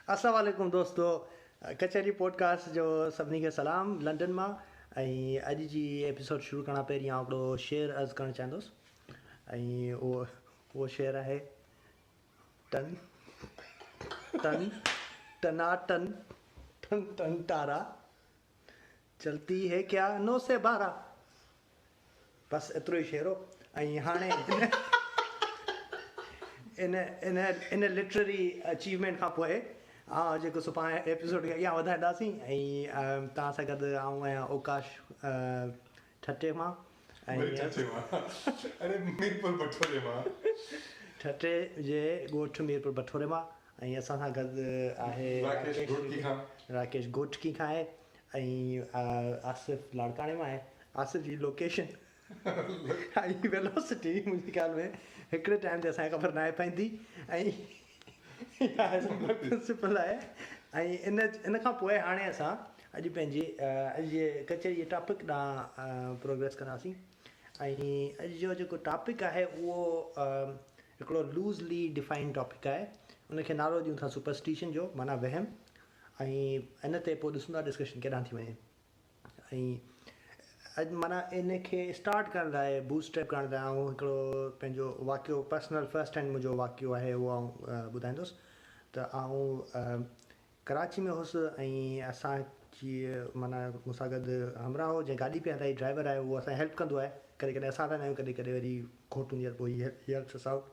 अस्सलाम वालेकुम दोस्तो, कचहरी पॉडकास्ट जो सभिनी खे सलाम लंडन मां। ऐं अॼु जी एपिसोड शुरू करण पहिरीं आउं हिकिड़ो शेर अर्ज़ु करणु चाहींदुसि। ऐं उहो शेर आहे टन टन टनाटन टन टन तारा चलती है क्या 9 से 12। बसि एतिरो ई शेर हो। ऐं हाणे इन लिटरेरी अचीवमेंट खां पोइ जेको सुभाणे एपिसोड खे अॻियां वधाईंदासीं। ऐं तव्हां सां गॾु आऊं आहियां ओकाश ठटे मां ठटे जे ॻोठु मीरपुर बठोरे मां। ऐं असां सां गॾु आहे राकेश गोठकी खां आहे। ऐं आसिफ़ लाड़काणे मां आहे। आसिफ़ जी लोकेशन ऐं वेलोसिटी मुंहिंजे ख़्याल में हिकिड़े टाइम ते असांखे ख़बर न आहे पवंदी। ऐं प्रिंसिपल आहे। ऐं इन खां पोइ हाणे असां अॼु पंहिंजी अॼु जे कचहरी जे टॉपिक ॾांहुं प्रोग्रेस कंदासीं। ऐं अॼु जो जेको टॉपिक आहे उहो हिकिड़ो लूज़ली डिफाइंड टॉपिक आहे। उनखे नालो ॾियूं था सुपरस्टिशन जो, माना वहम। ऐं इन ते पोइ ॾिसूं था डिस्कशन केॾांहुं थी वञे। ऐं अॼु माना इनखे स्टार्ट करण लाइ बूस्टअप करण लाइ आउं हिकिड़ो पंहिंजो वाक़ियो पर्सनल फर्स्ट हैंड मुंहिंजो वाक़ियो आहे उहो आउं ॿुधाईंदुसि। त आउं कराची में हुउसि ऐं असांजी माना मूंसां गॾु हमराह हो जंहिं गाॾी पिया हलाई ड्राइवर आहे, उहो असांजी हेल्प कंदो आहे। कॾहिं कॾहिं असां हलाईंदा आहियूं, कॾहिं कॾहिं वरी खोट हूंदी आहे पोइ ही हेल्प्स अस आउट।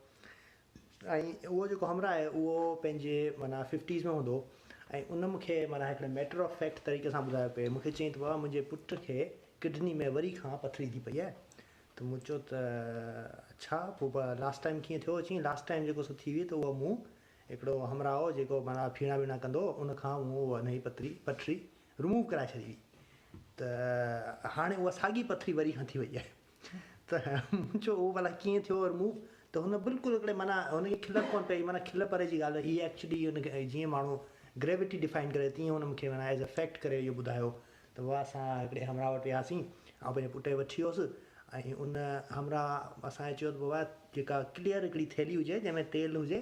ऐं उहो जेको हमराह आहे उहो पंहिंजे माना 50s में हूंदो। ऐं उन मूंखे माना हिकिड़े मैटर ऑफ फैक्ट तरीक़े सां ॿुधायो पिए। मूंखे चई त बाबा मुंहिंजे पुट खे किडनी में वरी खां पथरी थी पई आहे। त मूं चयो त अच्छा पोइ लास्ट टाइम कीअं थियो? चई लास्ट टाइम जेको सो थी हुई त उहो मूं हिकिड़ो हमराह हो जेको माना फीणा वीणा कंदो, उनखां मूं उहा नई पथरी रिमूव कराए छॾी हुई। त हाणे उहा साॻी पथरी वरी खां थी वई आहे। त मूं चयो उहो भला कीअं थियो रिमूव? त हुन बिल्कुलु हिकिड़े माना हुनखे खिल कोन पई, माना खिल परे जी ॻाल्हि। हीअ एक्चुअली हुनखे जीअं माण्हू ग्रेविटी डिफाइन करे तीअं हुन मूंखे माना एज़ अ फैक्ट करे इहो ॿुधायो। त उहा असां हिकिड़े हमराह वटि वियासीं। ऐं पंहिंजे पुट खे वठी वियुसि। ऐं उन हमराह असांखे चयो त बाबा जेका क्लियर हिकिड़ी थैली हुजे जंहिंमें तेल हुजे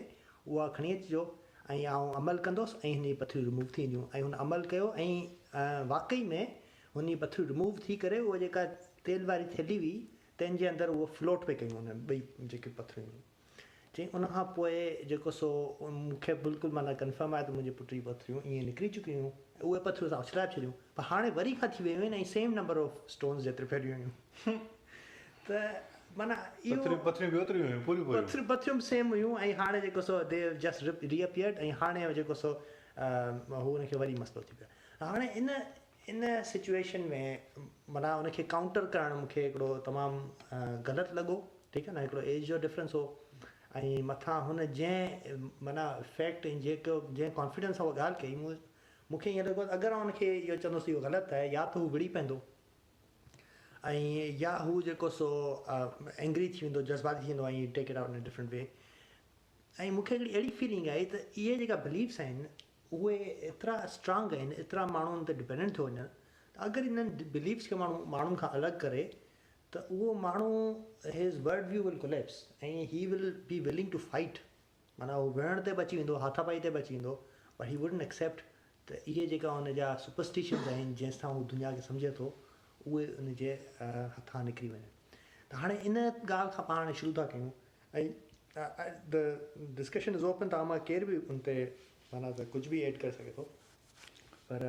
उहा खणी अचिजो ऐं आउं अमल कंदुसि ऐं हिन जी पथरियूं रिमूव थी वेंदियूं। ऐं हुन अमल कयो ऐं वाक़ई में हुन जी पथरियूं रिमूव थी करे उहा जेका तेल वारी थैली हुई तंहिंजे अंदरि उहो फ्लोट पे कयूं हुन ॿई जेके पथरियूं हुयूं। चई उनखां पोइ जेको सो मूंखे बिल्कुलु माना कंफर्म आहे त मुंहिंजे पुट जी पथरियूं ईअं निकिरी चुकियूं हुयूं। उहे पथरियूं असां उछलाए छॾियूं, पर हाणे वरी खां थी वियूं आहिनि ऐं सेम नंबर ऑफ स्टोन्स जेतिरी फैलियूं हुयूं। त माना इहो पथरियूं सेम हुयूं। ऐं हाणे जेको सो दे जस्ट रीअपियर्ड। ऐं हाणे जेको सो हू हुनखे वरी मसइलो थी पियो। हाणे इन सिचुएशन में माना हुनखे काउंटर करणु मूंखे हिकिड़ो तमामु ग़लति लॻो। ठीकु आहे न, हिकिड़ो एज जो डिफरेंस हो। ऐं मथां हुन जंहिं माना फैक्ट ऐं जंहिं कॉन्फिडेंस सां उहा ॻाल्हि कई मूंखे ईअं लॻो अगरि हुनखे इहो चवंदुसि इहो ग़लति आहे, या त हू विड़ी पवंदो ऐं या हू जेको सो एंग्री थी वेंदो, जज़्बाती थी वेंदो ऐं take it out in different way. ऐं मूंखे हिकिड़ी अहिड़ी फीलिंग आई त इहे जेका बिलीव्स आहिनि उहे एतिरा स्ट्रांग आहिनि, एतिरा माण्हुनि ते डिपेंडेंट थो वञनि। अगरि इन्हनि बिलीव्स खे माण्हुनि खां अलॻि करे त उहो माण्हू his world view will collapse ऐं he will be willing to fight. माना उहो विढ़ण ते बि अची वेंदो, हाथापाई ते बि अची वेंदो, बट ही वुडंट एक्सेप्ट त इहे जेका हुनजा सुपरस्टिशन्स आहिनि जंहिंसां हू दुनिया खे सम्झे थो उहे उनजे हथां निकिरी वञनि। त हाणे इन ॻाल्हि खां पाण शुरू था कयूं। ऐं द डिस्कशन इज़ ओपन। तव्हां मां केर बि उन ते माना त कुझु बि एड करे सघे थो। पर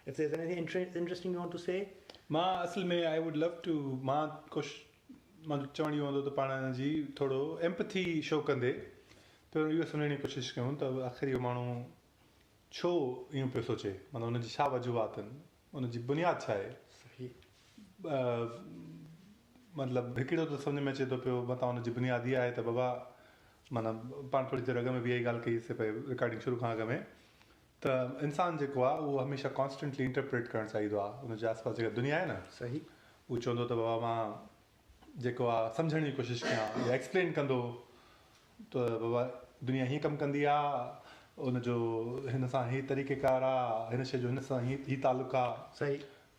if there is anything interesting you want to say. मां असल में आई वुड लव टू मां चवण इहो हूंदो त पाण जी थोरो एम्पथी शो कंदे पहिरियों इहो सम्झण जी कोशिशि कयूं त आख़िर इहो माण्हू छो ईअं पियो सोचे, माना हुनजी छा वजूहात आहिनि, हुनजी बुनियादु छा आहे। मतिलबु हिकिड़ो त सम्झ में अचे थो पियो मथां हुनजी बुनियादु इहा आहे त बाबा माना पाण थोरी देरि अॻ में बि इहा ॻाल्हि कईसीं पई रिकॉर्डिंग शुरू खां अॻ में त इंसानु जेको आहे उहो हमेशह कॉन्स्टेंटली इंटरप्रेट करणु चाहींदो आहे। हुनजे आसपास जेका दुनिया आहे न, सही, उहो चवंदो त बाबा मां जेको आहे सम्झण जी कोशिशि कयां या एक्सप्लेन कंदो त बाबा दुनिया हीअं कमु कंदी आहे, हुनजो हिन सां हीअ तरीक़ेकार आहे, हिन शइ जो हिन सां हीअ तालुक़ु आहे। सही।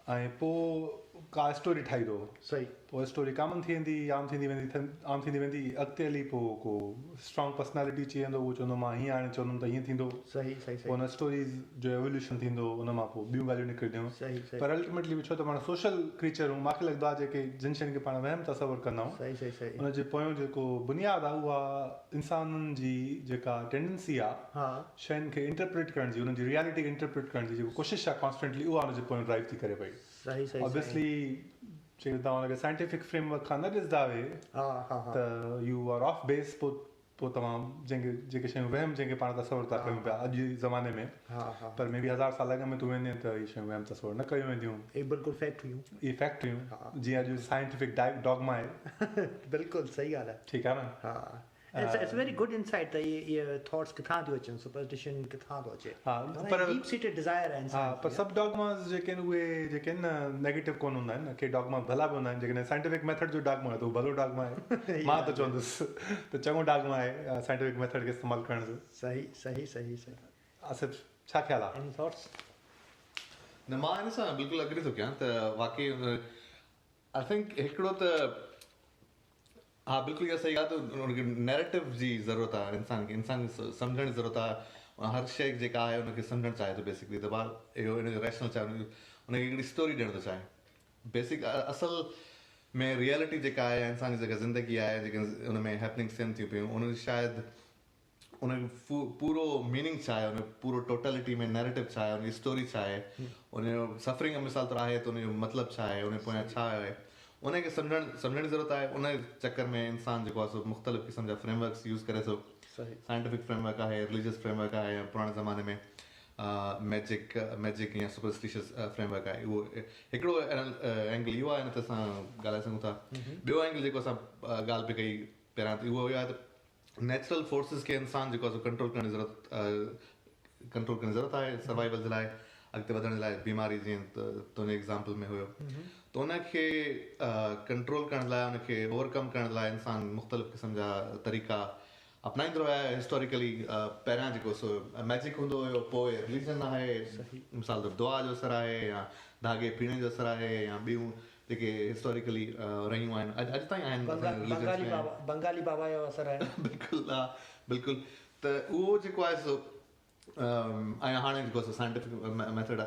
ऐं पोइ का स्टोरी ठाहींदो। सही। पोइ स्टोरी कॉमन थी वेंदी आम थींदी वेंदी अॻिते हली पोइ को स्ट्रॉन्ग पर्सनैलिटी अची वेंदो उहो चवंदो मां हीअं हाणे चवंदुमि त हीअं थींदो सही पोइ हुन स्टोरीज़ जो एवोल्यूशन थींदो उन मां पोइ ॿियूं ॻाल्हियूं निकिरंदियूं पर अल्टीमेटली छो त पाण सोशल क्रीचर हूं मूंखे लॻंदो आहे जेके जिन शयुनि खे पाण वहम तसवुरु कंदा आहियूं उनजे पोयों जेको बुनियादु आहे उहा इंसाननि जी जेका टेंडेंसी आहे शयुनि खे इंटरप्रेट करण जी उन्हनि जी रियलिटी खे इंटरप्रेट करण जी जेको कोशिशि आहे कॉन्स्टेंटली उहा उनजे पोयों ड्राइव थी करे पई ऑब्वियसली जे तव्हां हुनखे साइंटिफिक फ्रेमवर्क खां न ॾिसंदा हुए त यू आर ऑफ बेस पोइ तव्हां जेके शयूं वहम जंहिंखे पाण तसवुरु था कयूं पिया अॼु जे ज़माने में पर मे बि 1000 साल अॻु में तूं वेंदे त इहे शयूं वहम तसवुरु न कयूं वेंदियूं बिल्कुलु फैक्ट हुयूं इहे फैक्ट हुयूं जीअं अॼु साइंटिफिक डॉगमा आहे बिल्कुलु सही ॻाल्हि आहे ठीकु आहे न It's very good insight that ये thoughts किथां थो अचनि superstition किथां थो अचे पर deep seated desire है इंसान पर सब डॉगमास जेके उहे जेके न नेगेटिव कोन हूंदा आहिनि न के डॉगमा भला बि हूंदा आहिनि जेकॾहिं साइंटिफिक मेथड जो डॉगमा आहे त उहो भलो डॉगमा आहे मां त चवंदुसि त चङो डॉगमा आहे साइंटिफिक मेथड खे इस्तेमालु करण जो सही आसिफ छा ख़्यालु आहे any thoughts न मां हिन सां बिल्कुलु अग्री थो कयां त वाकई आई थिंक हिकिड़ो त हा बिल्कुलु इहा सही आहे त उनखे नैरेटिव जी ज़रूरत आहे इंसान खे सम्झण जी ज़रूरत आहे हर शइ जेका आहे उनखे सम्झणु चाहे थो बेसिकली त ॿार इहो इनजो रैशनल चाहे उनखे हिकिड़ी स्टोरी ॾियणु थो चाहे बेसिक असल में रियलिटी जेका आहे इंसान जी जेका ज़िंदगी आहे जेके उन में हैपनिंग्स थियनि थियूं पियूं उन शायदि उनजो पूरो मीनिंग छा आहे उन पूरो टोटलिटी में नैरेटिव छा आहे उनजी स्टोरी छा आहे उनजो सफरिंग मिसाल तौरु आहे त उनजो मतिलबु छा आहे उन पोयां छा आहे उनखे सम्झण जी ज़रूरत आहे उन चकर में इंसान जेको आहे सो मुख़्तलिफ़ क़िस्म जा फ्रेमवर्क्स यूज़ करे थो साइंटिफिक फ्रेमवर्क आहे रिलीजियस फ्रेमवर्क आहे पुराणे ज़माने में मैजिक या सुपरस्टिशियस फ्रेमवर्क आहे उहो हिकिड़ो एंगल इहो आहे न त असां ॻाल्हाए सघूं था ॿियो एंगल जेको असां ॻाल्हि पई कई पहिरियां त उहो आहे त नेचुरल फोर्सिस खे इंसान जेको आहे सो कंट्रोल करण जी ज़रूरत आहे सर्वाइवल जे लाइ अॻिते वधण जे लाइ बीमारी जीअं तुंहिंजे एग्ज़ाम्पल में हुयो त उनखे कंट्रोल करण लाइ उनखे ओवरकम करण लाइ इंसान मुख़्तलिफ़ क़िस्म जा तरीक़ा अपनाईंदो रहियो आहे हिस्टोरिकली पहिरियां जेको सो मैजिक हूंदो हुयो पोइ रिलीजन आहे मिसाल तौरु दुआ जो असरु आहे या धागे पीअण जो असरु आहे या ॿियूं जेके हिस्टोरिकली रहियूं आहिनि अॼु ताईं आहिनि बंगाली बाबा जो असरु आहे बिल्कुलु त उहो जेको आहे सो ऐं हाणे जेको आहे साइंटिफिक मेथड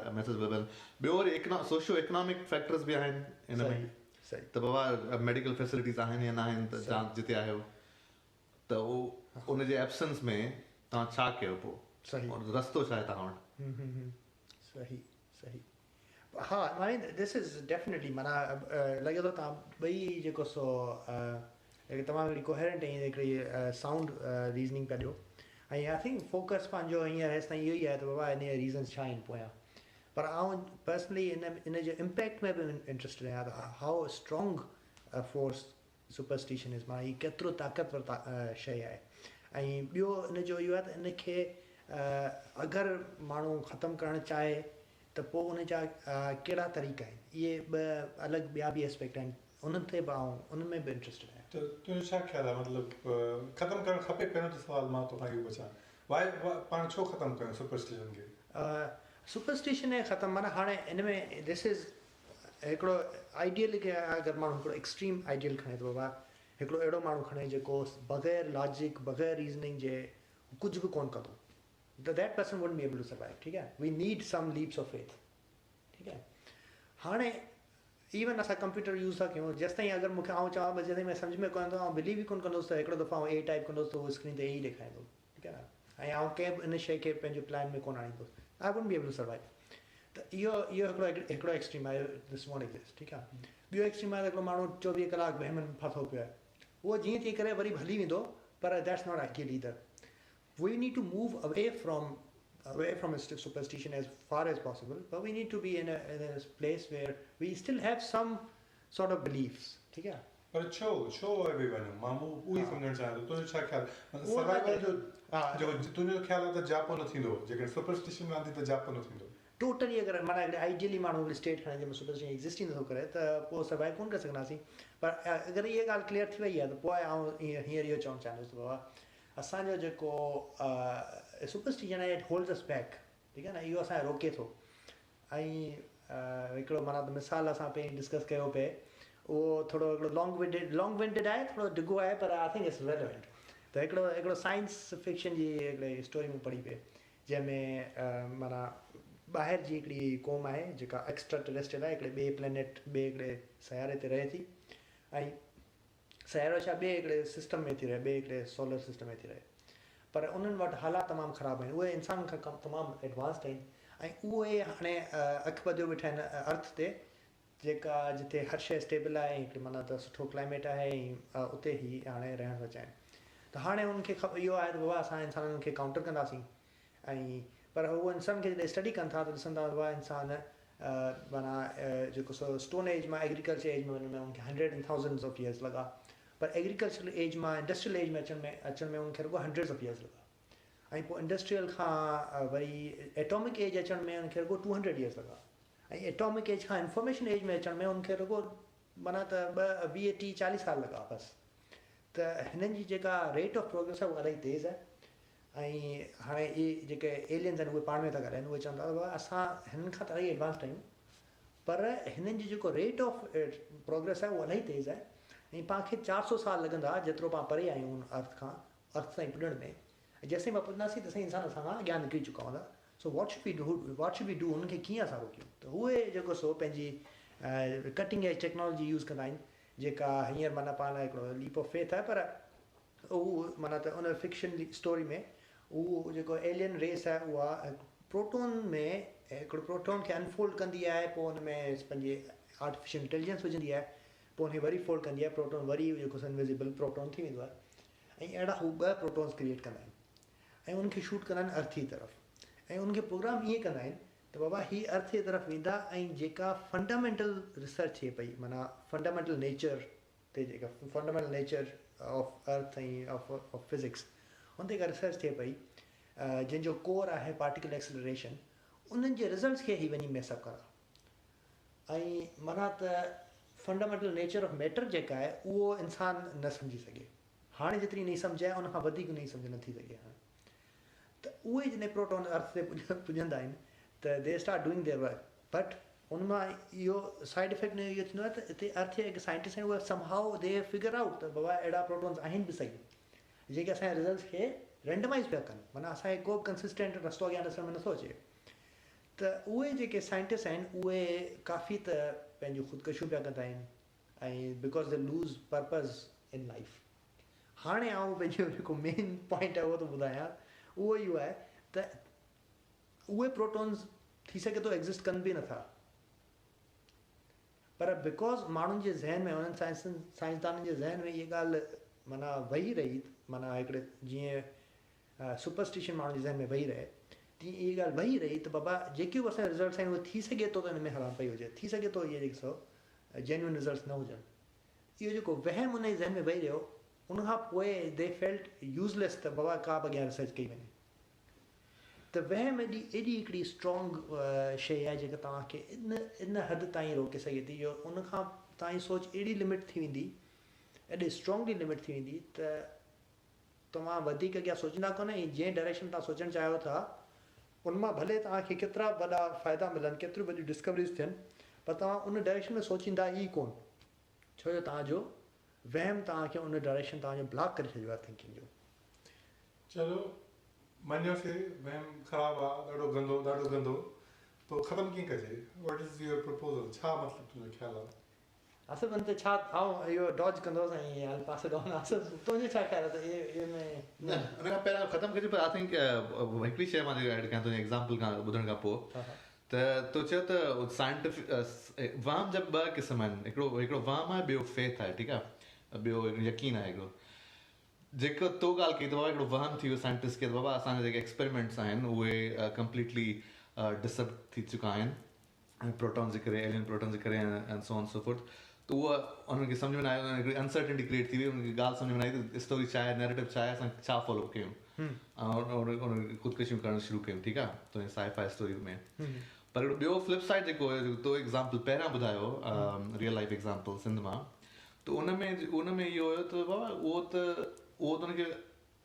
ॿियो वरी सोशियो इकनॉमिक फैक्टर्स बि आहिनि हिन में त बाबा मेडिकल फैसिलिटीज़ आहिनि या न आहिनि त तव्हां जिते आहियो त उहो उनजे एब्सेंस में तव्हां छा कयो पोइ रस्तो छा आहे तव्हां वटि सही हा दिस इज़ डेफिनेटली माना लॻे थो तव्हां ॿई जेको सो तमामु हिकिड़ी कोहेरेंट ऐं हिकिड़ी साउंड रीज़निंग पिया ॾियो ऐं आई थिंक फोकस पंहिंजो हींअर हेसि ताईं इहो ई आहे त बाबा इन जा रीज़न्स छा आहिनि पोयां पर आउं पर्सनली इन जो इम्पैक्ट में बि इंट्रस्टेड आहियां त हाउ स्ट्रॉन्ग फोर्स सुपरस्टिशन इज़ माना हीअ केतिरो ताक़तवर शइ आहे ऐं ॿियो इन जो इहो आहे त इनखे अगरि माण्हू ख़तमु करणु चाहे त पोइ उन जा कहिड़ा तरीक़ा आहिनि इहे ॿ अलॻि ॿिया बि एस्पेक्ट आहिनि उन्हनि ते बि आउं उन्हनि में बि इंट्रस्टेड आहियां त तुंहिंजो छा ख़्यालु आहे मतिलबु ख़तमु करणु खपे पहिरियों त सुवाल मां तोखां इहो पुछां पाण छो ख़तमु कयूं सुपरस्टिशन खे सुपरस्टिशन ऐं ख़तमु माना हाणे इन में दिस इज़ हिकिड़ो आइडियल खे अगरि माण्हू हिकिड़ो एक्सट्रीम आइडियल खणे थो बाबा हिकिड़ो अहिड़ो माण्हू खणे जेको बग़ैर लॉजिक बग़ैर रीज़निंग जे कुझु बि कोन्ह कंदो त that person wouldn't be able to survive ठीकु आहे we need some leaps of faith ठीकु आहे हाणे इवन असां कंप्यूटर यूज़ था कयूं जेसि ताईं अगरि मूंखे आउं चवां जेसि ताईं सम्झ में कोन ईंदो आउं बिलीव ई कोन्ह कंदुसि त हिकिड़ो दफ़ो आउं ए टाइप कंदुसि त उहो स्क्रीन ते ए ई ॾेखारींदो ठीकु आहे न ऐं आउं कंहिं बि इन शइ खे पंहिंजे प्लान में कोन आणींदुसि I wouldn't be able to survive त इहो हिकिड़ो एक्सट्रीम आहे दिस वॉन्ट एग्जिस्ट ठीकु आहे ॿियो एक्सट्रीम आहे त हिकिड़ो माण्हू 24 कलाक वहम में फाथो पियो आहे उहो जीअं तीअं करे वरी हली वेंदो पर that's not ideal either we need to move away from superstition as far as possible, but we need to be in a place where we still have some sort of beliefs. ठीक है? पर छो everyone मामू उही समझण चाहियां तो तुंहिंजो छा ख्याल मतलब सर्वाइवल जो तुंहिंजो ख्याल आहे त जापो न थींदो जेकॾहिं सुपरस्टिशन में आंदी त जापो न थींदो टोटली अगरि माना आइडियली माण्हू स्टेट खणे जंहिंमें सुपरस्टिशन एग्जिस्ट ई नथो करे त पोइ सर्वाइव कोन करे सघंदासीं पर अगरि इहा ॻाल्हि क्लियर थी वई आहे त पोइ आउं हींअर इहो चवणु चाहींदुसि बाबा असांजो जेको सुपरस्टिशन आहे इट होल्ड्स अस बैक ठीकु आहे न इहो असांखे रोके थो ऐं हिकिड़ो माना मिसाल असां पहिरीं डिस्कस कयो पिए उहो थोरो हिकिड़ो लॉन्ग विंडेड आहे, थोरो डिघो आहे, पर आई थिंक इट्स रेलेवेंट. त हिकिड़ो साइंस फिक्शन जी हिकिड़ी स्टोरी में पढ़ी पई, जंहिंमें माना ॿाहिरि जी हिकिड़ी क़ौम आहे जेका एक्स्ट्रा टेरेस्ट्रियल आहे, हिकिड़े ॿिए प्लेनेट, ॿिए हिकिड़े सयारे ते रहे थी, ऐं सयारो छा ॿिए हिकिड़े सिस्टम में थी रहे, ॿिए हिकिड़े सोलर सिस्टम में थी रहे, पर उन्हनि वटि हालात तमामु ख़राबु आहिनि. उहे इंसान खां तमामु एडवांस्ड आहिनि, ऐं उहे हाणे अखि ॿधियो वेठा आहिनि अर्थ ते, जेका जिते हर शइ स्टेबल आहे, हिकिड़ी माना त सुठो क्लाइमेट आहे, ऐं उते ई हाणे रहण था चाहिनि. त हाणे उनखे इहो आहे त बाबा असां इंसाननि खे काउंटर कंदासीं, ऐं पर उहो इंसान खे जॾहिं स्टडी कनि था त ॾिसंदा बाबा इंसान माना जेको स्टोन एज मां एग्रीकल्चर एज में वञण में उनखे 100,000 ऑफ ईयर्स लॻा, पर एग्रीकल्चरल एज मां इंडस्ट्रियल एज में अचण में उनखे रुॻो 100 ऑफ ईयर्स लॻा, ऐं पोइ इंडस्ट्रियल खां वरी एटॉमिक एज अचण में उनखे रुॻो 200 ईयर्स लॻा, ऐं एटॉमिक एज खां इंफॉर्मेशन एज में अचण में उनखे रुॻो माना त 20-30-40 साल लॻा बसि. त हिननि जी जेका रेट ऑफ प्रोग्रेस आहे उहा इलाही तेज़ आहे. ऐं हाणे इहे जेके एलियंस आहिनि उहे पाण में था ॻाल्हाइनि, उहे चवनि था बाबा असां हिननि खां त इलाही एडवांस्ड आहियूं, पर हिननि जी जेको रेट ऑफ प्रोग्रेस आहे उहा इलाही तेज़ आहे, ऐं पाण खे 400 साल लॻंदा जेतिरो पाण परे आहियूं अर्थ खां, अर्थ ताईं पुॼण में. जेसीं पाण पुॼंदासीं तेसीं इंसान असां खां अॻियां निकिरी चुका हूंदा. So what should be do, उनखे कीअं असां रोकियूं? त उहे जेको पंहिंजी कटिंग एज टेक्नोलॉजी यूज़ कंदा आहिनि, जेका हींअर माना पाण हिकिड़ो लीप ऑफ फेथ आहे, पर उहो माना त उन फिक्शन जी स्टोरी में उहो जेको एलियन रेस आहे उहा प्रोटोन में हिकिड़ो प्रोटोन खे अनफोल्ड कंदी आहे, पोइ हुन में पंहिंजी आर्टिफिशियल इंटेलिजेंस विझंदी आहे, पोइ हुनखे वरी फोल्ड कंदी आहे, प्रोटोन वरी जेको इनविजिबल प्रोटोन थी वेंदो आहे, ऐं अहिड़ा हू 2 प्रोटोन्स क्रिएट कंदा आहिनि, ऐं उनखे शूट कंदा आहिनि अर्थ जी तरफ़, ऐं उनखे प्रोग्राम ईअं कंदा आहिनि त बाबा हीअ अर्थ जी तरफ़ वेंदा, ऐं जेका फंडामेंटल रिसर्च थिए पई, माना फंडामेंटल नेचर ते, जेका फंडामेंटल नेचर ऑफ अर्थ ऐं ऑफ फिज़िक्स, हुन ते का रिसर्च थिए पई, जंहिंजो कोर आहे पार्टिकल एक्सेलरेशन, उन्हनि जे रिज़ल्ट्स खे ई वञी मैसअप करा. ऐं माना त फंडामेंटल नेचर ऑफ मैटर जेका आहे उहो इंसान न सम्झी सघे, हाणे जेतिरी नहीं सम्झ आहे उनखां वधीक नहीं सम्झ नथी सघे. हाणे त उहे जॾहिं प्रोटोन अर्थ ते पुॼंदा आहिनि त they start doing their work, but उन मां इहो साइड इफेक्ट इहो थींदो आहे त हिते अर्थ जा जेके साइंटिस्ट आहिनि उहे समहाउ दे फिगर आउट त बाबा अहिड़ा प्रोटोन्स आहिनि बि सही, जेके असांजे रिज़ल्ट्स खे रेंडमाइज़ पिया कनि, माना असांखे को बि कंसिस्टेंट रस्तो अॻियां ॾिसण में नथो अचे. त उहे जेके साइंटिस्ट आहिनि उहे काफ़ी त पंहिंजूं ख़ुदकशियूं पिया कंदा आहिनि, ऐं because they lose purpose in life. हाणे आउं पंहिंजो जेको मेन पॉइंट आहे उहो थो ॿुधायां, उहो इहो आहे त उहे प्रोटोन्स थी सघे थो एग्ज़िस्ट कनि बि नथा, पर बिकॉज़ माण्हुनि जे ज़हन में, उन्हनि साइंसदाननि जे ज़हन में इहा ॻाल्हि माना वेही रही, माना हिकिड़े जीअं सुपरस्टिशन माण्हुनि जे ज़हन में वेही रहे, तीअं इहा ॻाल्हि वेही रही त बाबा जेके बि असांजा रिज़ल्ट्स आहिनि उहे थी सघे थो त हिन में हराम पई हुजे, थी सघे थो इहे जेको जेन्युइन रिज़ल्ट्स न हुजनि. इहो जेको वहम उन जे ज़हन में वेही रहियो, उनखां पोइ दे फेल्ट यूज़लेस त बाबा का बि अॻियां रिसर्च कई वञे. त वहम एॾी हिकिड़ी स्ट्रॉन्ग शइ आहे जेका तव्हांखे इन हद ताईं रोके सघे थी, जो उनखां तव्हांजी सोच एॾी लिमिट थी वेंदी, एॾी स्ट्रॉन्गली लिमिट थी वेंदी त तव्हां वधीक अॻियां सोचींदा कोन, ऐं जंहिं डायरेक्शन तव्हां सोचणु चाहियो था उन मां भले तव्हांखे केतिरा वॾा फ़ाइदा मिलनि, केतिरियूं वॾियूं डिस्कवरीज़ थियनि, पर तव्हां उन डायरेक्शन में सोचींदा ई कोन, छो जो तव्हांजो वहम तव्हांखे उन डायरेक्शन तव्हांजो ब्लॉक करे छॾियो आहे थिंकिंग जो. चलो मञियोसीं वहम ख़राबु आहे, ॾाढो गंदो, पोइ ख़तमु कीअं कजे? What is your proposal? छा मतिलबु तुंहिंजो ख़्यालु आहे? असुल मन ते छा आउं इहो डॉज कंदोसि ऐं हल पासे कंदासीं. तुंहिंजो छा ख़्यालु आहे त इहे में न उन खां पहिरियों ख़तमु कजे, पर आई थिंक हिकिड़ी शइ मां एड कयां तुंहिंजे एग्ज़ाम्पल खां ॿुधण खां पोइ, त तो चयो त साइंटिफिक वहम जा 2 क़िस्म आहिनि. हिकिड़ो वहम आहे, ॿियो फेथ आहे, ठीकु आहे, ॿियो यकीन आहे. हिकिड़ो जेको तो ॻाल्हि कई त बाबा हिकिड़ो वहम थी वियो साइंटिस्ट खे त बाबा असांजा जेके एक्सपेरिमेंट्स आहिनि उहे कंप्लीटली डिसअप थी चुका आहिनि प्रोटॉन जे करे, एलियन प्रोटॉन जे करे, and so on so fourth. त उहा उन्हनि खे सम्झ में न आयो, हिकिड़ी अनसर्टेनिटी क्रिएट थी वई, उनखे ॻाल्हि सम्झ में न आई त स्टोरी छा आहे, नैरेटिव छा आहे, असां छा फॉलो कयूं, ऐं उन ख़ुदकशियूं करणु शुरू कयूं. ठीकु आहे, तुंहिंजे साइ-फाइ स्टोरी में. पर हिकिड़ो ॿियो फ्लिप साइड जेको हुयो, तो एग्ज़ाम्पल पहिरियां ॿुधायो, रियल लाइफ एग्ज़ाम्पल सिंध मां, त उन में इहो हुयो त बाबा उहो त उनखे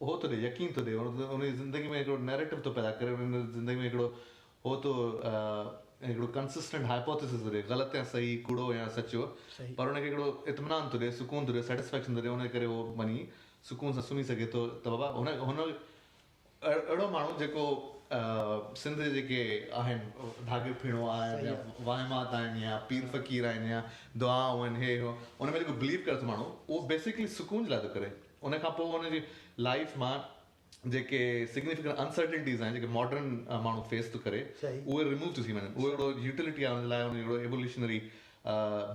हो थो ॾे, यकीन थो ॾे, उनजी ज़िंदगी में हिकिड़ो नैरेटिव थो पैदा करे, उन ज़िंदगी में हिकिड़ो हो थो हिकिड़ो कंसिस्टेंट हाइपोथेसिस थो ॾिए ग़लति या सही कूड़ो या सचो पर हुनखे हिकिड़ो इत्मिनान थो ॾिए सुकून थो ॾिए सेटिस्फेक्शन थो ॾिए हुनजे करे उहो वञी सुकून सां सुम्ही सघे थो त बाबा हुन अहिड़ो माण्हू जेको सिंध जे जेके आहिनि धागे फिणो आहे या वाहिमात आहिनि या पीर फ़क़ीर आहिनि या दुआऊं आहिनि हे हो हुन में जेको बिलीव करे थो माण्हू उहो बेसिकली सुकून जे लाइ थो करे उन खां पोइ हुनजी लाइफ मां जेके सिग्निफिकेंट अनसर्टेनिटीज़ आहिनि जेके मॉडर्न माण्हू फेस थो करे उहे रिमूव थी वञनि उहो हिकिड़ो यूटिलिटी आहे हुन लाइ हुन हिकिड़ो एवोल्यूशनरी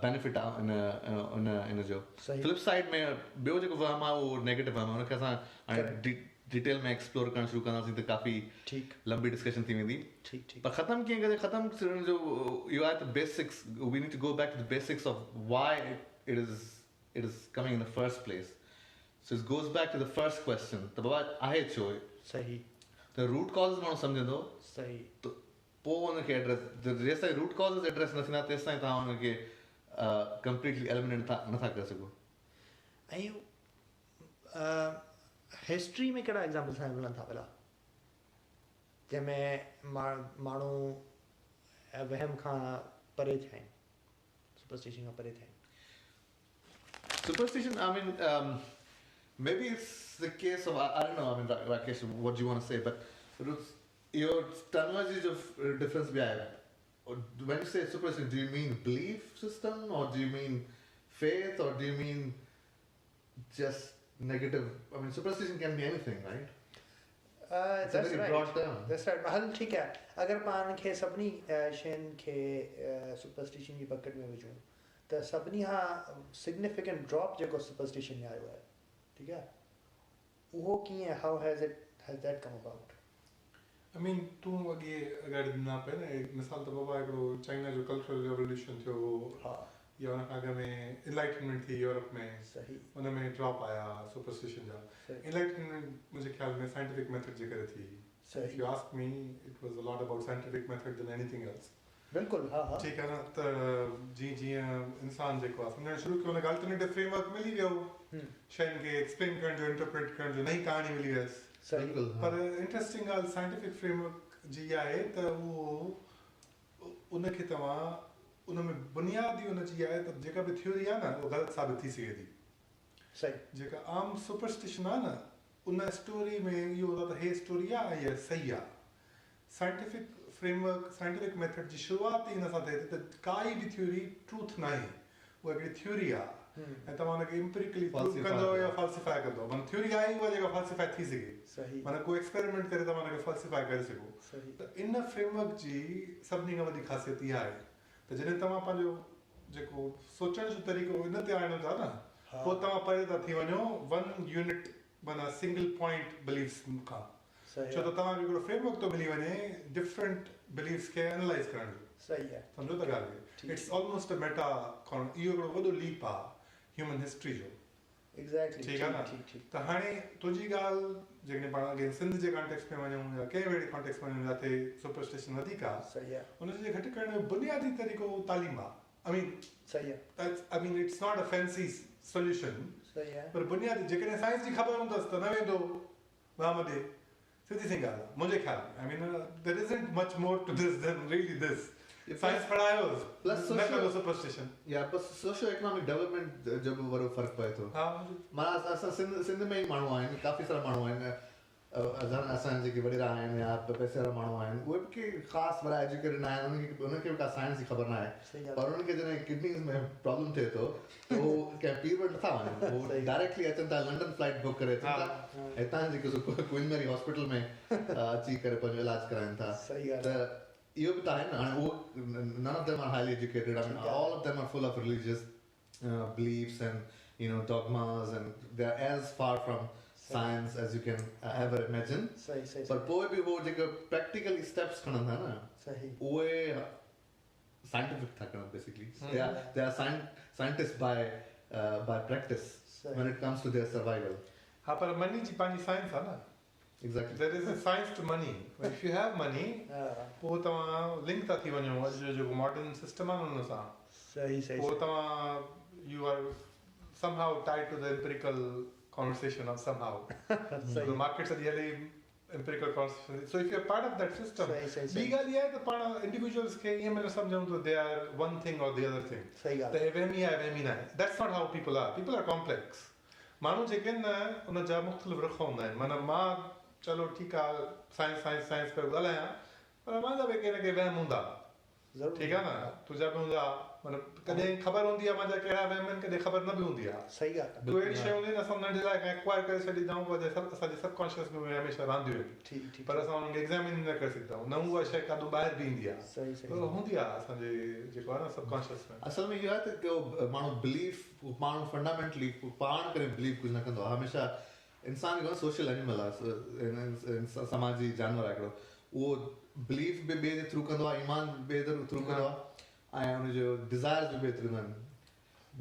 बेनिफिट आहे इन जो फ्लिप साइड में ॿियो जेको वहम आहे उहो नेगेटिव वहम आहे हुनखे असां हाणे डिटेल में एक्सप्लोर करणु शुरू कंदासीं त काफ़ी लंबी डिस्कशन थी वेंदी पर ख़तमु कीअं करे ख़तमु करण जो इहो आहे त basics we need to go back to the basics of why it is coming in the first place so it goes back to the first question त बाबा आहे छो सही त रूट कॉज़ माण्हू सम्झंदो सही त पोइ हुनखे एड्रेस जेसिताईं रूट कॉज़ एड्रेस न थींदा तेसिताईं तव्हां हुनखे कंप्लीटली एलिमिनेट नथा करे सघो ऐं हिस्ट्री में कहिड़ा एग्ज़ाम्पल्स असांखे मिलनि था भला जंहिंमें माण्हू वहम खां परे थिया आहिनि सुपरस्टिशन खां परे थिया आहिनि Superstition, I mean, maybe it's the case of, I don't know, I mean, Rakesh, what do you want to say, but your terminology of difference behind when you say superstition, do you mean belief system, or do you mean faith, or do you mean just negative? I mean, superstition can be anything, right? That's very right. broad term. That's right. हल ठीकु आहे अगरि पाण खे सभिनी शयुनि खे superstition जी bucket में विझूं त सभिनी खां सिग्निफिकेंट ड्रॉप जेको सुपरस्टिशन में आयो आहे ठीकु आहे उहो कीअं how has that come about I mean, तूं अॻे अगरि ॾिना पिया न मिसाल त बाबा हिकिड़ो चाइना जो कल्चरल रेवोल्यूशन थियो हा या हुन खां अॻु में इनलाइटनमेंट थी यूरोप में सही हुन में ड्रॉप आया सुपरस्टिशन जा इनलाइटनमेंट मुंहिंजे ख्याल में साइंटिफिक मेथड जे करे थी सही you ask me it was a lot about scientific method then anything else बिल्कुलु हा हा ठीकु आहे न त जीअं इंसान जेको आहे सम्झणु शुरू कयो हुनखे अल्टरनेटिव फ्रेमवर्क मिली वियो शयुनि खे एक्सप्लेन करण जो इंटरप्रेट करण जो नई कहाणी मिली वियसि सही पर इंट्रस्टिंग ॻाल्हि साइंटिफिक फ्रेमवर्क जी आहे त उहो उनखे तव्हां उन में बुनियादी उनजी आहे त जेका बि थ्योरी आहे न उहा ग़लति साबित थी सघे थी सही जेका आम सुपरस्टिशन आहे न उन स्टोरी में इहो त हे स्टोरी आहे ऐं इहा सही आहे साइंटिफिक फ्रेमवर्क साइंटिफिक मेथड जी शुरूआत ई हिन सां थिए थी त काई बि थ्योरी ट्रूथ न आहे उहा हिकिड़ी थ्योरी आहे ऐं तव्हां हुनखे इम्पेरिकली प्रूव कंदो या फॉल्सिफाई कंदो माना थ्योरी आहे उहा जेका फॉल्सिफाई थी सघे सही माना कोई एक्सपेरिमेंट करे तव्हां हुनखे फॉल्सिफाई करे सघो सही त इन फ्रेमवर्क जी सभिनी खां वॾी ख़ासियत इहा आहे त जॾहिं तव्हां पंहिंजो जेको सोचण जो तरीक़ो इन ते आणो था न पोइ तव्हां परे था थी वञो वन यूनिट माना सिंगल पॉइंट बिलीव्स खां छो त तव्हांखे हिकिड़ो फ्रेमवर्क थो मिली वञे डिफरेंट बिलीव्स खे एनालाइज़ करण जो सही आहे सम्झो था ॻाल्हि खे इट्स ऑलमोस्ट अ मेटा इहो हिकिड़ो वॾो लीप आहे ह्यूमन हिस्ट्री जो एग्ज़ैक्टली ठीकु आहे न त हाणे तुंहिंजी ॻाल्हि जेकॾहिं पाण अॻे सिंध जे कॉन्टेक्स्ट में वञूं या कंहिं अहिड़े कॉन्टेक्स्ट में वञूं जिते सुपरस्टिशन वधीक आहे सही आहे हुनजे घटि करण जो बुनियादी तरीक़ो तालीम आहे आई मीन सही आहे I mean it's not a fancy solution सही आहे पर बुनियादी जेकॾहिं साइंस जी ख़बर हूंदसि त न वेंदो वाम ॾे सिधी सी ॻाल्हि आहे मुंहिंजे ख्याल में I mean there isn't much more to this than really this science पढ़ायो प्लस न करो सुपरस्टिशन या बस सोशो इकोनॉमिक डेवलपमेंट जो बि वॾो फ़र्क़ु पए थो हा माना असां सिंध में ई माण्हू आहिनि काफ़ी सारा माण्हू आहिनि असांजा जेके वॾेरा आहिनि या पैसे वारा माण्हू आहिनि उहे बि के ख़ासि वॾा एजुकेटेड न आहिनि उन्हनि खे बि का साइंस जी ख़बर न आहे पर उन्हनि खे जॾहिं किडनीज़ में प्रॉब्लम थिए थो त उहो कंहिं पीर वटि नथा वञनि उहो डायरेक्टली अचनि था लंडन फ्लाइट बुक करे अचनि था हितां जेके क्वीन मैरी हॉस्पिटल में अची करे पंहिंजो इलाजु कराइनि था त इहो बि त आहे न हाणे उहो none of them are highly educated. I mean, all of them are full of religious beliefs and dogmas, and they are as far from science as you can ever imagine. पर पोइ बि उहो जेके practically steps खणनि था न उहे scientific था करणु basically. They are scientists by practice when it comes to their survival. हा पर मनी जी पंहिंजी साइंस आहे न Exactly. There is a science to money. If you have money, पोइ तव्हां लिंक था थी वञो अॼु जो जेको मॉडर्न सिस्टम आहे हुन सां पोइ तव्हां you are somehow tied to the empirical conversation of somehow. The markets are really empirical concepts. So if you're part of that system, ॿी ॻाल्हि इहा आहे त पाण individuals खे ईअं न सम्झूं त they are one thing or the other thing. सही ॻाल्हि त वहमी आहे वहमी न आहे. That's not how people are. People are complex. माण्हू जेके आहिनि न उन जा मुख़्तलिफ़ रुख़ हूंदा आहिनि. माना मां चलो ठीकु आहे साइंस पियो ॻाल्हायां पर मुंहिंजा बि के न के वहम हूंदा. ठीकु आहे न तुंहिंजा बि हूंदा माना कॾहिं ख़बर हूंदी आहे मुंहिंजा कहिड़ा वहम आहिनि कॾहिं ख़बर न बि हूंदी आहे. सही ॻाल्हि तूं अहिड़ी शइ हूंदी न असां नंढे लाइ एक्वायर करे छॾींदाऊं पर असांजे सबकॉन्शियस में हमेशह रहंदियूं आहिनि पर असां हुनखे एग्ज़ामिन न करे सघंदा आहियूं न उहा शइ काॾो ॿाहिरि बि ईंदी आहे पर हूंदी आहे असांजे जेको आहे न सबकॉन्शियस में. असल में इहो आहे त को माण्हू बिलीफ माण्हू फंडामेंटली पाण करे बिलीव कुझु न कंदो आहे. हमेशह इंसान जेको आहे सोशल एनिमल आहे समाजी जानवर आहे हिकिड़ो. उहो बिलीफ बि ॿिए जे थ्रू कंदो आहे ईमान ॿिए जे थ्रू कंदो आहे ऐं हुनजो डिज़ायर बि ॿिए थ्रू कंदा आहिनि.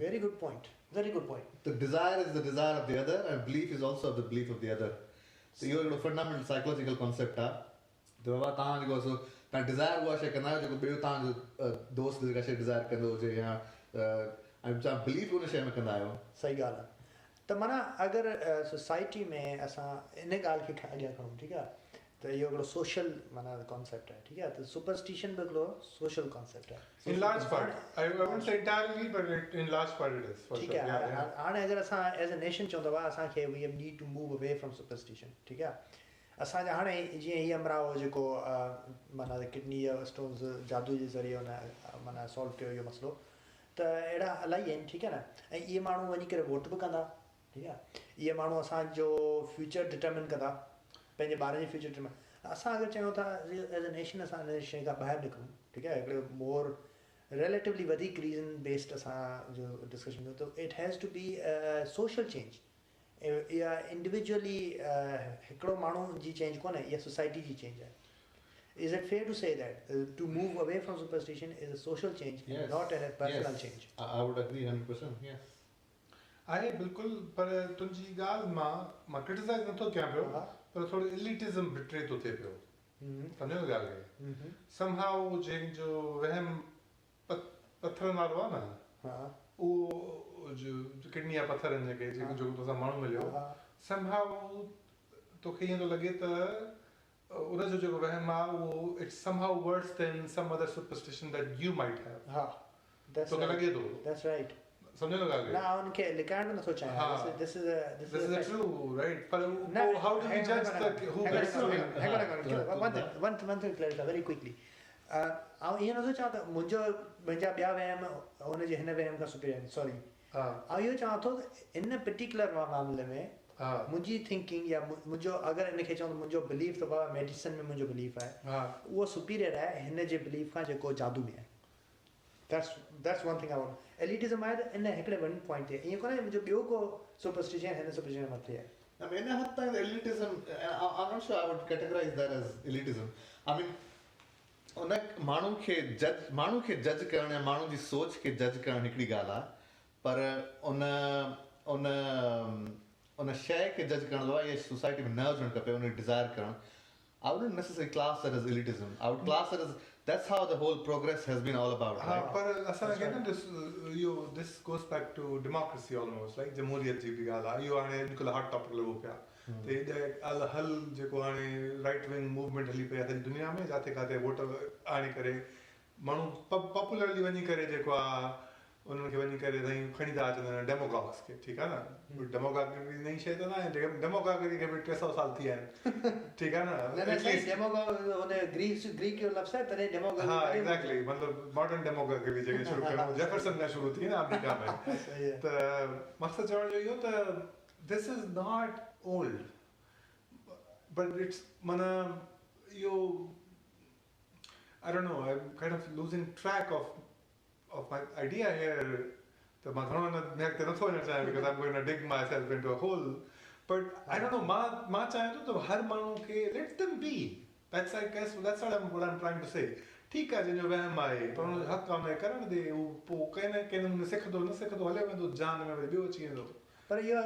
Very good point. Very good point. The desire is the desire of the other and belief is also the belief of the other. So इहो हिकिड़ो फंडामेंटल साइकोलॉजिकल कॉन्सेप्ट आहे. त बाबा तव्हां जेको तव्हां डिज़ायर उहा शइ कंदा आहियो जेको ॿियो तव्हांजो दोस्त जेका शइ डिज़ायर कंदो हुजे या ऐं तव्हां बिलीव उन शइ में कंदा आहियो. सही ॻाल्हि आहे. त माना अगरि सोसाइटी में असां इन ॻाल्हि खे अॻियां खणूं ठीकु आहे त इहो हिकिड़ो सोशल माना कॉन्सेप्ट आहे ठीकु आहे त सुपरस्टिशन बि हिकिड़ो सोशल कॉन्सेप्ट आहे. In large part. I won't say entirely, but in large part it is. ठीकु आहे. हाणे अगरि असां एज़ अ नेशन चवंदव असांखे we have need to move away from superstition ठीकु आहे. असांजा हाणे जीअं हीअ अमराओ जेको माना किडनी स्टोन्स जादू जे ज़रिए हुन माना सॉल्व कयो इहो मसइलो त अहिड़ा इलाही आहिनि ठीकु आहे न. ऐं इहे माण्हू वञी करे वोट बि कंदा ठीकु आहे. इहे माण्हू असांजो फ्यूचर डिटरमिन कंदा पंहिंजे ॿारनि जी फ्यूचर डिटरमिन. असां अगरि चयूं था एज़ अ नेशन असां हिन शइ खां ॿाहिरि निकिरूं ठीकु आहे हिकिड़ो मोर रिलेटिवली वधीक रीज़न बेस्ड असांजो डिस्कशन कयूं त it has to be social change. इहा इंडिविजुअली हिकिड़ो माण्हू जी चेंज कोन्हे इहा सोसाइटी जी चेंज आहे. Is it fair to say that to move away from superstition is a social change and not a personal change? I would agree 100%. Yes. आहे बिल्कुलु पर तुंहिंजी ॻाल्हि मां क्रिटिसाइज़ नथो कयां पियो पर थोरो इलिटिज़म बिटरे थो थिए पियो. सम्झो ॻाल्हि खे समहाउ जंहिंजो वहम पथरनि वारो आहे न उहो किडनी या पथर आहिनि जेके जेको तोसां माण्हू मिलियो समहाउ तोखे ईअं थो लॻे त उनजो जेको वहम आहे उहो it's somehow worse than some other superstition that you might have. तोखे लॻे थो. That's right. समझो न ॻाल्हि. ना उनखे लिकाइण में नथो चाहियां. This is a true right. But how do we judge who gets to win? One thing clarify very quickly. ऐं ईअं नथो चवां त मुंहिंजा ॿिया वहम हुनजे हिन वहम खां सुपिरियर आहिनि सॉरी. ऐं इहो चवां थो त इन पर्टिकुलर मामले में मुंहिंजी थिंकिंग या मुंहिंजो अगरि इनखे चवां त मुंहिंजो बिलीफ त बाबा मेडिसिन में मुंहिंजो बिलीफ आहे उहो सुपीरियर आहे हिन जे बिलीफ खां जेको जादू में आहे. That's one thing I want. Elitism आहे त इन हिकिड़े वन पॉइंट ते ईअं कोन्हे मुंहिंजो ॿियो को सुपरस्टिशन हिन सुपरस्टिशन मथे आहे. I mean, in that time, elitism, I'm not sure I would categorize that as elitism. I mean, उन माण्हू खे जज करण या माण्हू जी सोच खे जज करण हिकिड़ी ॻाल्हि आहे पर उन शइ खे जज करण लाइ इहा सोसाइटी में न हुजणु खपे उन डिज़ायर करणु. I wouldn't necessarily class that as elitism. I would class it as that's how the whole progress has been all about. But असांखे न this goes back to democracy almost, like jamhuriyat जी बि ॻाल्हि आहे. इहो हाणे बिल्कुलु hot topic लॻो पिया. त हल जेको हाणे राइट विंग मूवमेंट हली पई आहे सॼी दुनिया में जिते किथे वोट आणे करे माण्हू पॉपुलरली वञी करे जेको आहे उन्हनि खे वञी करे साईं खणी था अचनि डेमोक्रेट्स खे. ठीकु आहे न. डेमोक्रेसी नई शइ त न आहे. डेमोक्रेसी खे बि 300 साल थी विया आहिनि. ठीकु आहे न. हा एग्ज़ैक्टली मतिलबु मॉडर्न डेमोक्रेसी जेके शुरू कयो जेफरसन खां शुरू थी न अमेरिका में. त मक़सदु चवण जो इहो त this is not old but it's माना इहो I don't know I am kind of losing track of my idea here the madhona nekte natho na chahe because I'm going to dig myself into a hole but I don't know ma chahe to har manu ke let them be. That's I guess that's what I'm trying to say. ठीक है जो वहम आए पर उन हक काम ने करण दे वो कहने के ने सिख दो न सिख दो हले में तो जान में बियो अची वेंदो पर इहो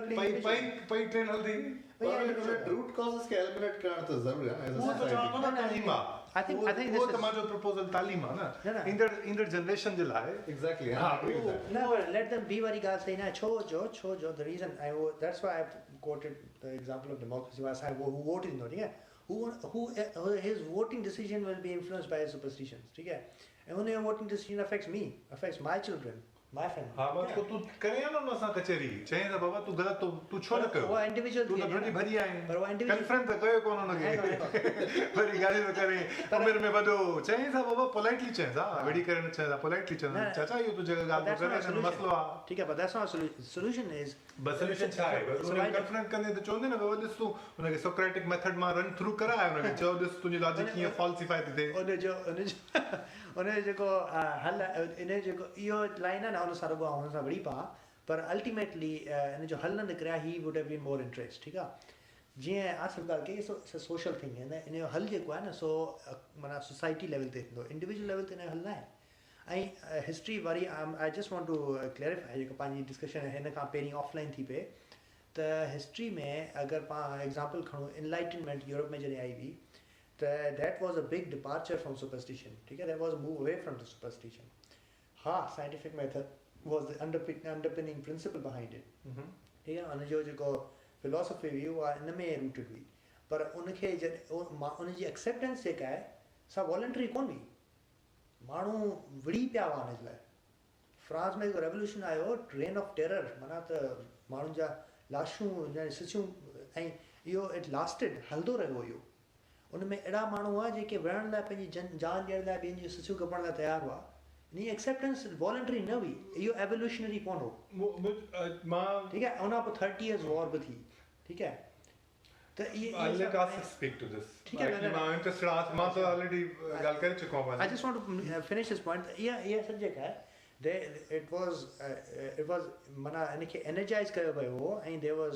पई ट्रेन हलदी रूट कॉजेस के एलिमिनेट करण तो जरूरी है. वो तो चवंदो न तालीम आहे. I think this is तमाजो proposal तालीम आहे न ईंदड़ जनरेशन जे लाइ. Exactly. No, let them be वारी ॻाल्हि सही न छो the reason that's why I've quoted the example of democracy was who voted no ठीक है his voting decision will be influenced by his superstitions. ठीक है? And when your voting decision affects me, affects my children, my family. हाँ बस को तू करे ना ना सा कचहरी चहे ना बाबा तू गलत तू छो न कयो वो इंडिविजुअल तू तो बड़ी भरी आए पर वो इंडिविजुअल कन्फ्रंट तो कयो कोन न के बड़ी गाली तो करे उम्र में बदो चहे सा बाबा पोलाइटली चहे सा बड़ी करे न चहे सा पोलाइटली चहे चाचा यो तुझे गाल तो करे न मसलो आ ठीक है but that's not solution is bus solution छा है उन्हें कन्फ्रंट करने तो चोंदे ना बाबा दिस तू उन्हें सोक्रेटिक मेथड में रन थ्रू कराया उन्हें चो दिस तुझी लॉजिक कीअं फॉल्सिफाई थी उन्हें जेको हल इन्हें जेको इहो लाइन आहे न हुन सां रुॻो हुन सां वड़ी पा पर अल्टीमेटली इन जो हल न निकिरिया ही would have been more interest ठीकु आहे जीअं आसिफ ॻाल्हि कई सो सोशल थिंग आहे न इन जो हल जेको आहे न सो माना सोसाइटी लेवल ते थींदो इंडिविजुअल लेवल ते इन जो हल न आहे ऐं हिस्ट्री वरी I just want to clarify जेको पंहिंजी डिस्कशन हिन खां पहिरीं ऑफलाइन थी पए त हिस्ट्री में अगरि पाण एग्ज़ाम्पल खणूं इनलाइटनमेंट यूरोप में जॾहिं आई हुई that was a big departure from superstition. Okay? That was a move away from the superstition. Scientific method was the underpinning principle behind it. Okay? And the philosophy view was rooted हुई पर उनखे उनजी acceptance जेका आहे सा voluntary कोन हुई माण्हू विड़ी पिया हुआ उन लाइ फ्रांस में हिकु रेवोल्यूशन आयो रेन ऑफ टेरर माना त माण्हुनि जा लाशूं सिसियूं ऐं इहो इट लास्टेड हलंदो रहियो इहो उनमें अहिड़ा माण्हू हुआ जेके विढ़ण लाइ पंहिंजी जान ॾियण लाइ ॿियनि जी सिसियूं कपण लाइ तयारु हुआ इन जी एक्सेप्टेंस वॉलंटरी न हुई इहो एवोल्यूशनरी कोन हो ठीकु आहे उन खां पोइ 30 years वॉर बि थी ठीकु आहे त ठीकु आहे मां त ऑलरेडी ॻाल्हि करे चुको आहियां I just want to finish this point इहा सभु जेका आहे इट वाज माना इनखे एनर्जाइज़ कयो वियो हो ऐं देयर वाज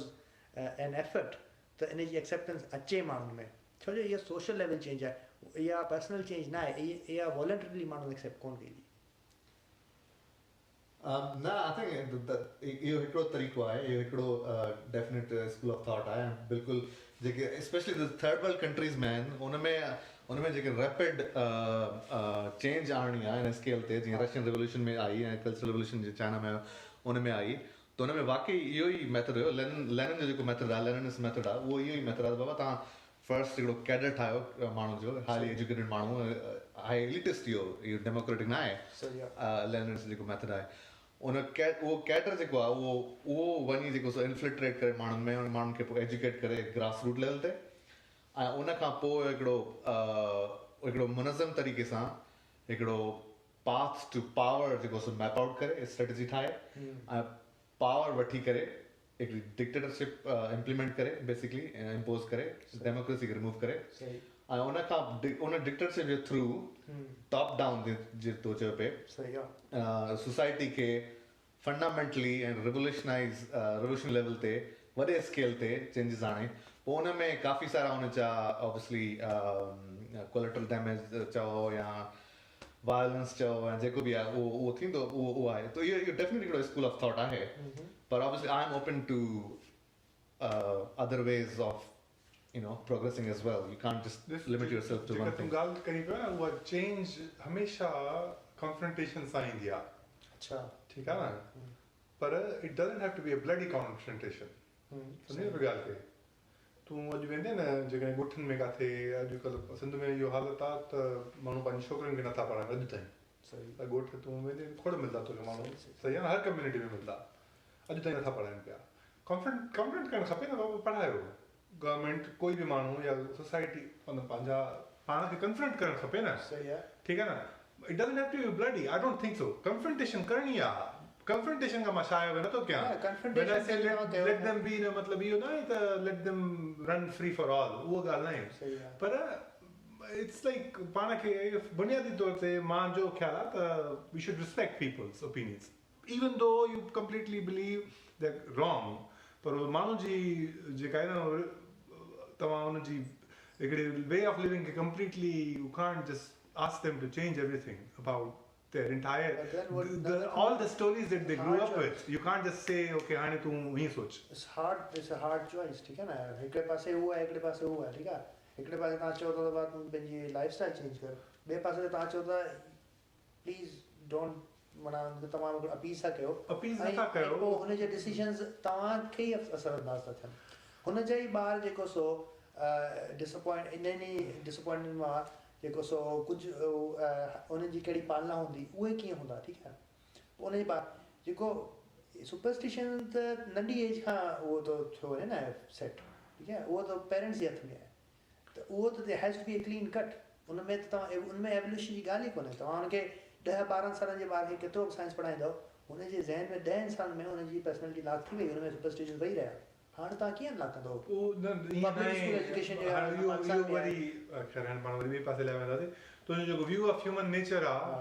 एन एफर्ट त इन जी एक्सेप्टेंस अचे माण्हुनि में छो जो इहा सोशल लेवल चेंज आहे इहा पर्सनल चेंज न आहे इहा वॉलंटरीली माण्हू एक्सेप्ट कोन कई न आई थिंक इहो हिकिड़ो तरीक़ो आहे इहो हिकिड़ो डेफिनेट स्कूल ऑफ थॉट आहे बिल्कुलु जेके specially the third world countries में आहिनि उनमें जेके रैपिड चेंज आणणी आहे हिन स्केल ते जीअं रशियन रिवोल्यूशन में आई ऐं कल्चरल रिवोल्यूशन जे चाइना में उनमें आई त उनमें वाकई इहो ई मेथड हुयो लेनिन जो जेको मेथड आहे लेनिनिस्ट मेथड आहे उहो इहो ई मेथड आहे बाबा तव्हां फर्स्ट हिकिड़ो कैडर ठाहियो माण्हू जो हाली एजुकेटेड माण्हू हाई एलिटिस्ट इहो डेमोक्रेटिक न आहे लेनिनिस्ट जेको मेथड आहे उहो कैडर जेको आहे उहो वञी जेको सो इन्फिल्ट्रेट करे माण्हुनि में माण्हुनि खे पोइ एजुकेट करे ग्रास रूट लेवल ते ऐं उन खां पोइ हिकिड़ो मुनज़म तरीक़े सां हिकिड़ो पाथ टू पावर जेको सो मैप आउट करे स्ट्रेटजी ठाहे ऐं पावर वठी करे हिकिड़ी डिक्टेटरशिप इम्प्लीमेंट करे बेसिकली इम्पोज करे डेमोक्रेसी खे रिमूव करे ऐं उन डिक्टेटरशिप जे थ्रू टॉप डाउन जे तो चयो पिए सोसाइटी खे फंडामेंटली ऐं रिवोल्यूशन लेवल ते वॾे स्केल ते चेंजिस आणे पोइ उन में काफ़ी सारा हुन जा ऑब्वियसली कोलेटरल डैमेज चओ या वायलेंस चओ ऐं जेको बि आहे उहो थींदो उहो आहे त इहो डेफिनेटली हिकिड़ो स्कूल ऑफ थॉट आहे पर obviously I am open to other ways of progressing as well. You can't just limit yourself to one thing. तुम ॻाल्हि करी पियो न उहा चेंज हमेशह कॉन्फ्रंटेशन सां ईंदी आहे अच्छा ठीकु आहे न पर it doesn't have to be a bloody confrontation सम्झी पई ॻाल्हि खे तूं अॼु वेंदे न जेकॾहिं ॻोठनि में किथे अॼुकल्ह सिंध में इहो हालत आहे त माण्हू पंहिंजी छोकिरियुनि खे नथा पढ़ाइनि अॼु ताईं सही ॻोठ तूं वेंदे खोड़ मिलंदा तोखे माण्हू सही आहे न हर कम्यूनिटी में मिलंदा अॼु ताईं नथा पढ़ाइनि पिया कॉन्फ्रंट करणु खपे न बाबा पढ़ायो गवर्नमेंट कोई बि माण्हू या सोसाइटी पंहिंजा पाण खे कन्फ्रंट करणु खपे न सही आहे ठीकु आहे न it doesn't have to be bloody I don't think so confrontation करणी आहे कन्फ्रंटेशन खां मां छा आयो नथो कयां लेट देम बी न मतिलबु इहो न आहे त let them run free for all उहो ॻाल्हि न आहे पर इट्स लाइक पाण खे बुनियादी तौर ते मुंहिंजो ख़्यालु आहे त we should respect people's opinions even though you completely believe that wrong पर माण्हू जी जेका आहे न तव्हां हुनजी हिकिड़ी वे ऑफ लिविंग खे completely you can't just ask them to change everything about their entire all the stories that they grew up with you can't just say okay हाणे तूं ही सोच it's a hard choice ठीक है ना हिकड़े पासे हुआ है हिकड़े पासे हुआ है ठीक है हिकड़े पासे तव्हां चओ था बात पंहिंजी लाइफस्टाइल चेंज कर ॿिए पासे तव्हां चओ था प्लीज डोंट माना तव्हां अपील था कयो हुन जे डिसीजन्स तव्हांखे ई असरअंदाज़ था थियनि हुन जा ई ॿार जेको सो डिसअपॉइंटमेंट मां जेको सो कुझु उन्हनि जी कहिड़ी पालना हूंदी उहे कीअं हूंदा ठीकु आहे पोइ उनजे बाद जेको सुपरस्टिशन त नंढी एज खां उहो त थियो आहे न सेट ठीकु आहे उहो त पेरेंट्स जे हथ में आहे त उहो त has to be a clean cut उन में त तव्हां उन में एवोल्यूशन जी ॻाल्हि ई कोन्हे तव्हां हुनखे 10-12 सालनि जे ॿार खे केतिरो बि साइंस पढ़ाईंदव हुनजे ज़हन में 10 सालनि में हुनजी पर्सनैलिटी लॉक थी वई हुन में सुपरस्टिशन वेही रहिया हाणे तव्हां कीअं लॉक कंदव तुंहिंजो जेको व्यू ऑफ ह्यूमन नेचर आहे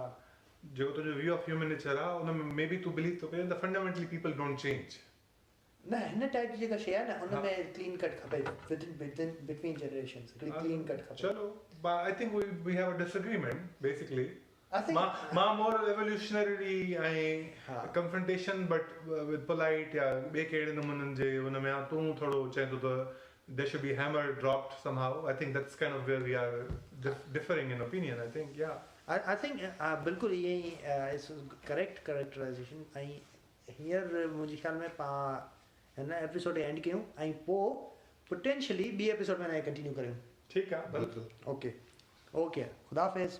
जेको तुंहिंजो व्यू ऑफ ह्यूमन नेचर आहे उन में मे बी तूं बिलीव थो करें त फंडामेंटली पीपल डोंट चेंज न हिन टाइप जी जेका शइ आहे न उन में क्लीन कट खपे बिटवीन जनरेशन्स क्लीन कट खपे चलो I think we have a disagreement basically I think मां मोर एवोल्यूशनरी ऐं कंफ्रंटेशन बट विद पोलाइट या ॿिए कहिड़े नमूननि जे हुन में तूं थोरो चए थो त there should be hammer dropped somehow. I think that's kind of where we are differing in opinion. I think, yeah. I think बिल्कुलु ईअं ई इट्स करेक्ट कैरेक्टराइज़ेशन ऐं हींअर मुंहिंजे ख़्याल में पाण हिन एपिसोड एंड कयूं ऐं पोइ पोटेंशियली ॿी एपिसोड में कंटिन्यू करियूं ठीकु आहे बिल्कुलु ओके ख़ुदा हाफ़िज़